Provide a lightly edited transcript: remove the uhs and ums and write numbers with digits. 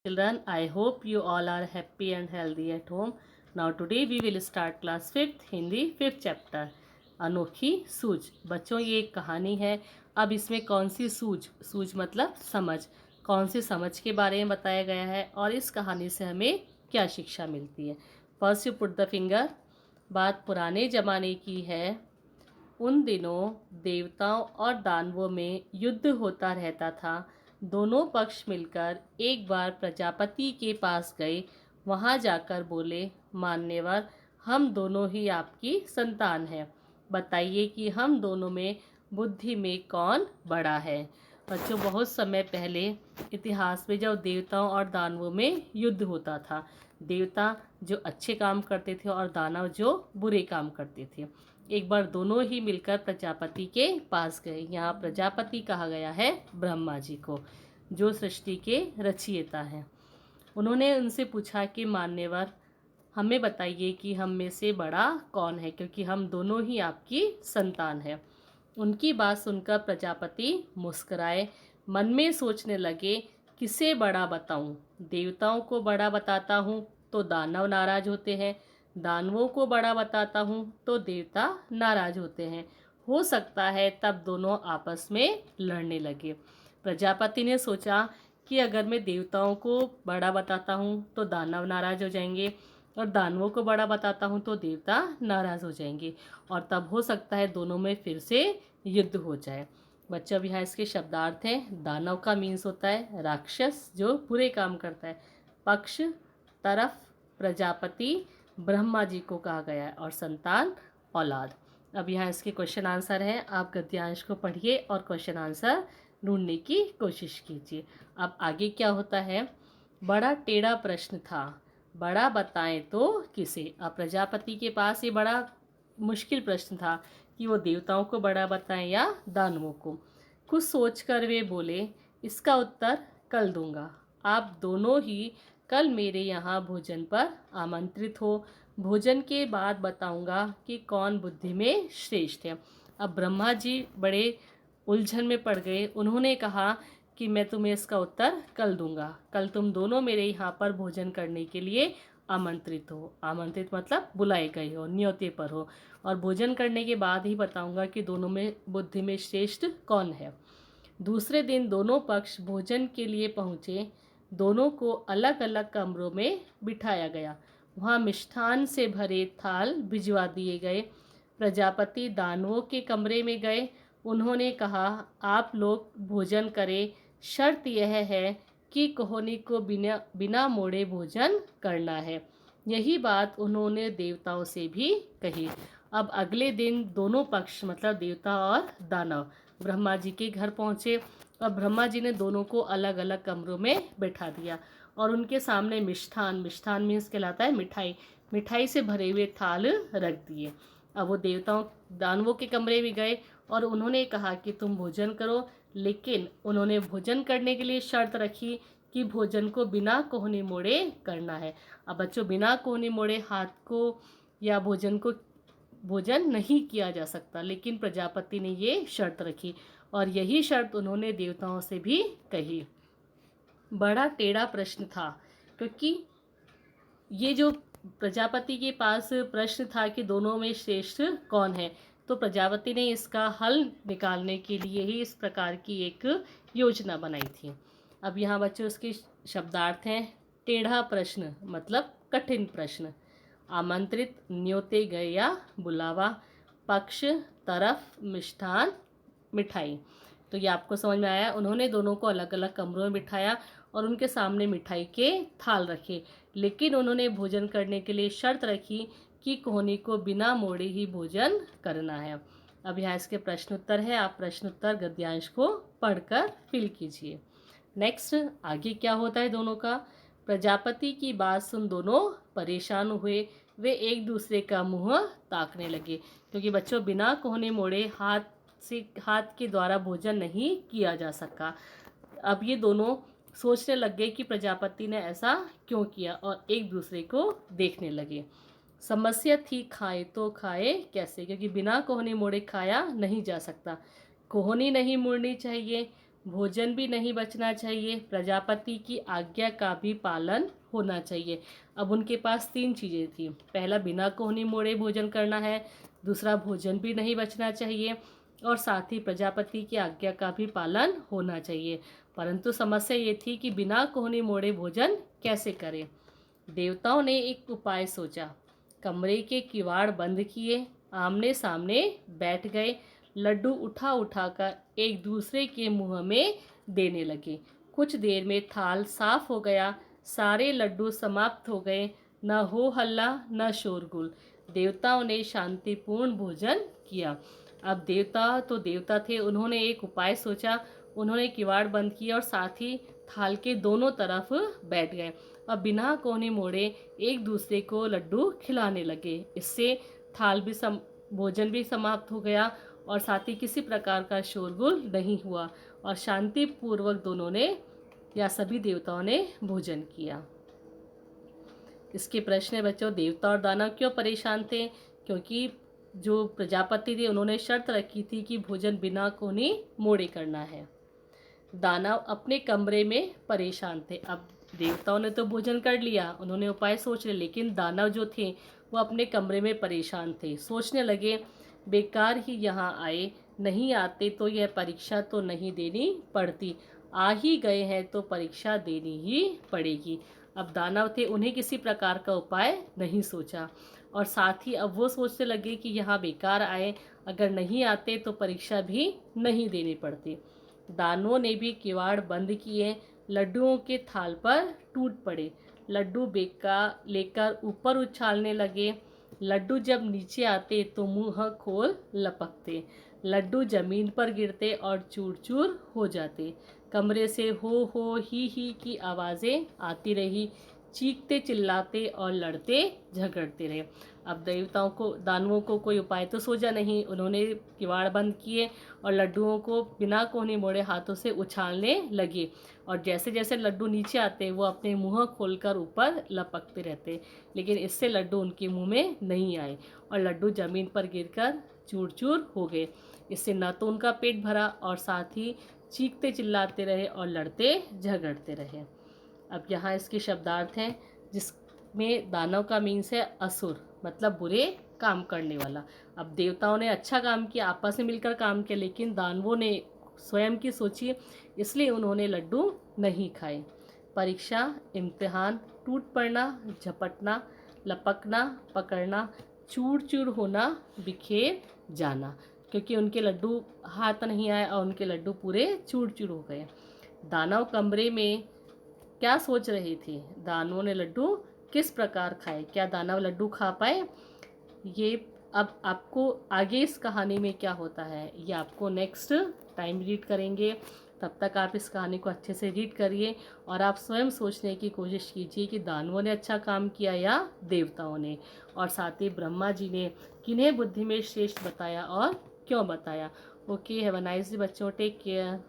children, I hope you all are happy and healthy at home. Now today we will start class 5th Hindi 5th chapter अनोखी सूझ। बच्चों ये एक कहानी है। अब इसमें कौन सी सूझ मतलब समझ, कौन सी समझ के बारे में बताया गया है और इस कहानी से हमें क्या शिक्षा मिलती है। First you put the finger. बात पुराने ज़माने की है। उन दिनों देवताओं और दानवों में युद्ध होता रहता था। दोनों पक्ष मिलकर एक बार प्रजापति के पास गए। वहां जाकर बोले, मान्यवर, हम दोनों ही आपकी संतान हैं। बताइए कि हम दोनों में बुद्धि में कौन बड़ा है। बच्चों, बहुत समय पहले इतिहास में जब देवताओं और दानवों में युद्ध होता था, देवता जो अच्छे काम करते थे और दानव जो बुरे काम करते थे, एक बार दोनों ही मिलकर प्रजापति के पास गए। यहाँ प्रजापति कहा गया है ब्रह्मा जी को, जो सृष्टि के रचयिता हैं। उन्होंने उनसे पूछा कि मान्यवर, हमें बताइए कि हम में से बड़ा कौन है, क्योंकि हम दोनों ही आपकी संतान हैं। उनकी बात सुनकर प्रजापति मुस्कुराए। मन में सोचने लगे, किसे बड़ा बताऊं? देवताओं को बड़ा बताता हूँ तो दानव नाराज होते हैं, दानवों को बड़ा बताता हूँ तो देवता नाराज होते हैं। हो सकता है तब दोनों आपस में लड़ने लगे। प्रजापति ने सोचा कि अगर मैं देवताओं को बड़ा बताता हूँ तो दानव नाराज हो जाएंगे और दानवों को बड़ा बताता हूँ तो देवता नाराज हो जाएंगे, और तब हो सकता है दोनों में फिर से युद्ध हो जाए। बच्चा, अब यहाँ इसके शब्दार्थ हैं। दानव का मीन्स होता है राक्षस जो बुरे काम करता है। पक्ष, तरफ, प्रजापति ब्रह्मा जी को कहा गया है और संतान औलाद। अब यहाँ इसके क्वेश्चन आंसर हैं। आप गद्यांश को पढ़िए और क्वेश्चन आंसर ढूंढने की कोशिश कीजिए। अब आगे क्या होता है। बड़ा टेढ़ा प्रश्न था, बड़ा बताएं तो किसे। अब प्रजापति के पास ये बड़ा मुश्किल प्रश्न था कि वो देवताओं को बड़ा बताएं या दानवों को। कुछ सोचकर वे बोले, इसका उत्तर कल दूंगा। आप दोनों ही कल मेरे यहाँ भोजन पर आमंत्रित हो। भोजन के बाद बताऊंगा कि कौन बुद्धि में श्रेष्ठ है। अब ब्रह्मा जी बड़े उलझन में पड़ गए। उन्होंने कहा कि मैं तुम्हें इसका उत्तर कल दूंगा। कल तुम दोनों मेरे यहाँ पर भोजन करने के लिए आमंत्रित हो। आमंत्रित मतलब बुलाए गए हो, न्योते पर हो, और भोजन करने के बाद ही बताऊंगा कि दोनों में बुद्धि में श्रेष्ठ कौन है। दूसरे दिन दोनों पक्ष भोजन के लिए पहुँचे। दोनों को अलग अलग कमरों में बिठाया गया। वहाँ मिष्ठान से भरे थाल भिजवा दिए गए। प्रजापति दानवों के कमरे में गए। उन्होंने कहा, आप लोग भोजन करें, शर्त यह है कि कोहनी को बिना बिना मोड़े भोजन करना है। यही बात उन्होंने देवताओं से भी कही। अब अगले दिन दोनों पक्ष मतलब देवता और दानव ब्रह्मा जी के घर पहुँचे और ब्रह्मा जी ने दोनों को अलग अलग कमरों में बैठा दिया और उनके सामने मिष्ठान मीन्स कहलाता है मिठाई, मिठाई से भरे हुए थाल रख दिए। अब वो देवताओं दानवों के कमरे में गए और उन्होंने कहा कि तुम भोजन करो, लेकिन उन्होंने भोजन करने के लिए शर्त रखी कि भोजन को बिना कोहनी मोड़े करना है। अब बच्चों, बिना कोहनी मोड़े हाथ को या भोजन नहीं किया जा सकता, लेकिन प्रजापति ने ये शर्त रखी और यही शर्त उन्होंने देवताओं से भी कही। बड़ा टेढ़ा प्रश्न था, क्योंकि ये जो प्रजापति के पास प्रश्न था कि दोनों में श्रेष्ठ कौन है, तो प्रजापति ने इसका हल निकालने के लिए ही इस प्रकार की एक योजना बनाई थी। अब यहाँ बच्चों इसके शब्दार्थ हैं। टेढ़ा प्रश्न मतलब कठिन प्रश्न। आमंत्रित न्योते गए या बुलावा। पक्ष, तरफ, मिष्ठान, मिठाई। तो ये आपको समझ में आया। उन्होंने दोनों को अलग अलग कमरों में बिठाया और उनके सामने मिठाई के थाल रखे, लेकिन उन्होंने भोजन करने के लिए शर्त रखी कि कोहनी को बिना मोड़े ही भोजन करना है। अब यहाँ इसके प्रश्न उत्तर है। आप प्रश्न उत्तर गद्यांश को पढ़कर फिल कीजिए। नेक्स्ट, आगे क्या होता है दोनों का। प्रजापति की बात सुन दोनों परेशान हुए। वे एक दूसरे का मुंह ताकने लगे, क्योंकि बच्चों बिना कोहनी मोड़े हाथ के द्वारा भोजन नहीं किया जा सका। अब ये दोनों सोचने लग गए कि प्रजापति ने ऐसा क्यों किया और एक दूसरे को देखने लगे। समस्या थी, खाए तो खाए कैसे, क्योंकि बिना कोहनी मोड़े खाया नहीं जा सकता। कोहनी नहीं मुड़नी चाहिए, भोजन भी नहीं बचना चाहिए, प्रजापति की आज्ञा का भी पालन होना चाहिए। अब उनके पास 3 चीज़ें थी। पहला, बिना कोहनी मोड़े भोजन करना है, दूसरा, भोजन भी नहीं बचना चाहिए, और साथ ही प्रजापति की आज्ञा का भी पालन होना चाहिए। परंतु समस्या ये थी कि बिना कोहनी मोड़े भोजन कैसे करें। देवताओं ने एक उपाय सोचा। कमरे के किवाड़ बंद किए, आमने सामने बैठ गए, लड्डू उठा उठा कर एक दूसरे के मुंह में देने लगे। कुछ देर में थाल साफ हो गया, सारे लड्डू समाप्त हो गए। न हो हल्ला न शोरगुल। देवताओं ने शांतिपूर्ण भोजन किया। अब देवता थे, उन्होंने एक उपाय सोचा। उन्होंने किवाड़ बंद किया और साथ ही थाल के दोनों तरफ बैठ गए और बिना कोने मोड़े एक दूसरे को लड्डू खिलाने लगे। इससे भोजन भी समाप्त हो गया और साथ ही किसी प्रकार का शोरगुल नहीं हुआ और शांतिपूर्वक दोनों ने या सभी देवताओं ने भोजन किया। इसके प्रश्न है बच्चों, देवता और दानव क्यों परेशान थे? क्योंकि जो प्रजापति थे उन्होंने शर्त रखी थी कि भोजन बिना कोने मोड़े करना है। दानव अपने कमरे में परेशान थे। अब देवताओं ने तो भोजन कर लिया, उन्होंने उपाय सोच लिए, लेकिन दानव जो थे वो अपने कमरे में परेशान थे। सोचने लगे, बेकार ही यहाँ आए, नहीं आते तो यह परीक्षा तो नहीं देनी पड़ती, आ ही गए हैं तो परीक्षा देनी ही पड़ेगी। अब दानव थे, उन्हें किसी प्रकार का उपाय नहीं सोचा और साथ ही अब वो सोचने लगे कि यहाँ बेकार आए, अगर नहीं आते तो परीक्षा भी नहीं देनी पड़ती। दानवों ने भी किवाड़ बंद किए, लड्डुओं के थाल पर टूट पड़े। लड्डू बेका लेकर ऊपर उछालने लगे। लड्डू जब नीचे आते तो मुंह खोल लपकते, लड्डू जमीन पर गिरते और चूर चूर हो जाते। कमरे से हो ही की आवाज़ें आती रही, चीखते चिल्लाते और लड़ते झगड़ते रहे। अब दानवों को कोई उपाय तो सूझा नहीं। उन्होंने किवाड़ बंद किए और लड्डुओं को बिना कोने मोड़े हाथों से उछालने लगे और जैसे जैसे लड्डू नीचे आते वो अपने मुंह खोलकर ऊपर लपकते रहते, लेकिन इससे लड्डू उनके मुंह में नहीं आए और लड्डू ज़मीन पर गिरकर चूर चूर हो गए। इससे न तो उनका पेट भरा और साथ ही चीखते चिल्लाते रहे और लड़ते झगड़ते रहे। अब यहाँ इसके शब्दार्थ हैं, जिसमें दानव का मीन्स है असुर, मतलब बुरे काम करने वाला। अब देवताओं ने अच्छा काम किया, आपस में मिलकर काम किया, लेकिन दानवों ने स्वयं की सोची, इसलिए उन्होंने लड्डू नहीं खाए। परीक्षा, इम्तिहान, टूट पड़ना, झपटना, लपकना, पकड़ना, चूर चूर होना, बिखेर जाना, क्योंकि उनके लड्डू हाथ नहीं आए और उनके लड्डू पूरे चूर चूर हो गए। दानव कमरे में क्या सोच रहे थे? दानवों ने लड्डू किस प्रकार खाए? क्या दानव लड्डू खा पाए? ये अब आपको आगे इस कहानी में क्या होता है ये आपको नेक्स्ट टाइम रीड करेंगे। तब तक आप इस कहानी को अच्छे से रीड करिए और आप स्वयं सोचने की कोशिश कीजिए कि दानवों ने अच्छा काम किया या देवताओं ने, और साथ ही ब्रह्मा जी ने किन्हें बुद्धि में श्रेष्ठ बताया और क्यों बताया। Okay, have a nice day बच्चों, टेक केयर।